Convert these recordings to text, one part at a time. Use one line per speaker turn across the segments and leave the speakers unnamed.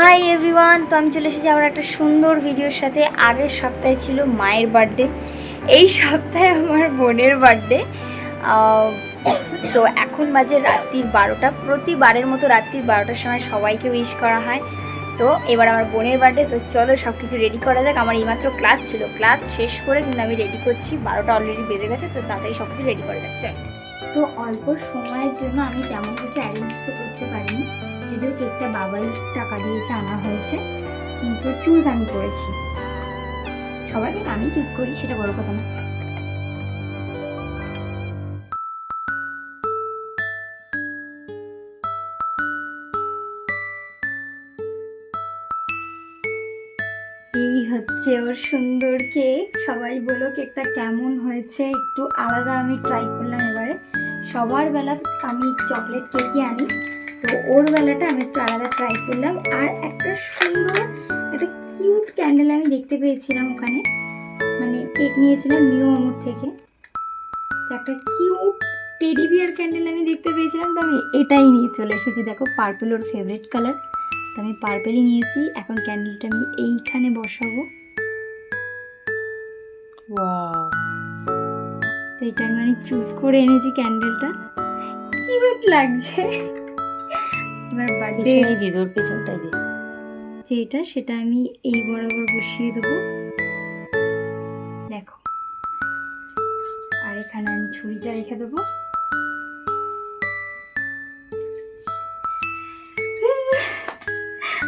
Hi everyone, তো আমি চলে এসেছি আবার একটা সুন্দর ভিডিওর সাথে। আগের সপ্তাহে ছিল মায়ের বার্থডে, এই সপ্তাহে আমার বোনের বার্থডে। তো এখন বাজে রাত্রির 12টা। প্রতিবারের মতো রাত্রির 12টার সময় সবাইকে উইশ করা হয়। তো এবার আমার বোনের বার্থডে, তো চলো সব কিছু রেডি করা যাক। আমার এইমাত্র ক্লাস ছিল, ক্লাস শেষ করে কিন্তু আমি রেডি করছি। 12টা অলরেডি বেজে গেছে, তো তাড়াতাড়ি সব কিছু রেডি করা যাচ্ছে। তো অল্প সময়ের জন্য আমি তেমন কিছু অ্যারেঞ্জ তো করতে পারিনি, যদিও কেকটা বাবাই টাকা দিয়েছে আনা হয়েছে, কিন্তু চুজ আমি করেছি। সবাইকে আমি চুজ করি, সেটা বড় কথা না। এই হচ্ছে ওর সুন্দর কেক। সবাই বলো কেকটা কেমন হয়েছে। একটু আলাদা আমি ট্রাই করলাম এবারে। সবার বেলা আমি চকলেট কেকই আনি, তো ওর বেলাটা আমি একটু আলাদা ট্রাই করলাম। আর একটা সুন্দর একটা কিউট ক্যান্ডেল আমি দেখতে পেয়েছিলাম ওখানে, মানে কেক নিয়েছিলাম নিউ আমুর থেকে, তো একটা কিউট টেডি বিয়ার ক্যান্ডেল আমি দেখতে পেয়েছিলাম, তো আমি এটাই নিয়ে চলে এসেছি। দেখো পার্পল ওর ফেভারিট কালার, তো আমি পার্পেলই নিয়েছি। এখন ক্যান্ডেলটা আমি এইখানে বসাবো। ওয়াও, তো এটা আমি মানে চুজ করে এনেছি ক্যান্ডেলটা, কিউট লাগছে। এবার বার্থডে
দিয়ে ওর পেছনটাই দিয়ে
যেটা সেটা আমি এই বরাবর বসিয়ে দেবো, দেখো। আর এখানে আমি ছুরিটা রেখে দেবো।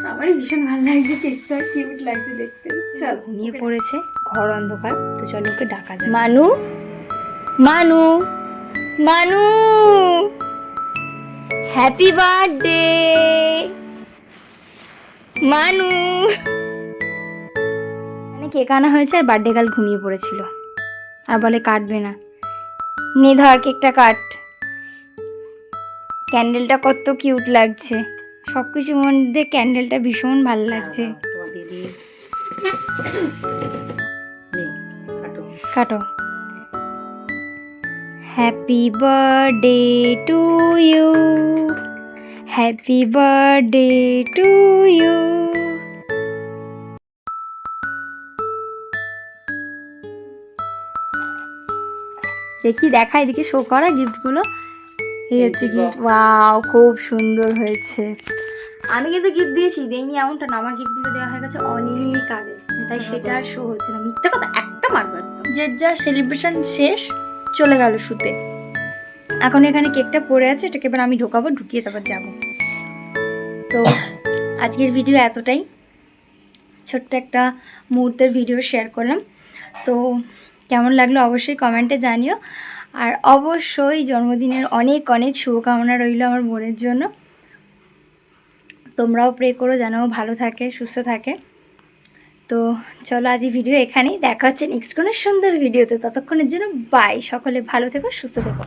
আমার ভীষণ ভালো লাগছে, কেকটা কিউট লাগছে দেখতে। চল, ঘুমিয়ে পড়েছে, ঘর অন্ধকার, তো চলো ওকে ডাকা যায়। মানু, মানু, মানু, হ্যাপি বার্থডে মানু। মানে কেক আনা হয়েছে আর বার্থডে গার্ল ঘুমিয়ে পড়েছিল, আর বলে কাটবে না। নে ধর কেকটা কাট। ক্যান্ডেলটা কত কিউট লাগছে, সব কিছুর মধ্যে ক্যান্ডেলটা ভীষণ ভালো লাগছে। কাটো। Happy birthday to you, happy birthday to you. দেখি দেখাই, দেখি শো করা গিফটগুলো। এই হচ্ছে গিফট। ওয়াও, খুব সুন্দর হয়েছে। আমি কিন্তু গিফট দিয়েছি, দেইনি এমনটা না, আমার গিফটগুলো দেওয়া হয়ে গেছে অনেক আগে, তাই সেটা আর শো হচ্ছে না। মিথ্যে কথা একটা মারবো। যে যা সেলিব্রেশন শেষ, চলে গেল শুতে। এখন এখানে কেকটা পড়ে আছে, এটাকে এবার আমি ঢোকাবো, ঢুকিয়ে তারপর যাবো। তো আজকের ভিডিও এতটাই, ছোট্ট একটা মুহূর্তের ভিডিও শেয়ার করলাম। তো কেমন লাগলো অবশ্যই কমেন্টে জানিও। আর অবশ্যই জন্মদিনের অনেক অনেক শুভকামনা রইল আমার বোনের জন্য। তোমরাও প্রে করো যেন ভালো থাকে, সুস্থ থাকে। তো চলো আজ এই ভিডিও এখানেই, দেখা হচ্ছে নেক্সট কোনো সুন্দর ভিডিওতে। ততক্ষণের জন্য বাই, সকলে ভালো থেকো, সুস্থ থেকো।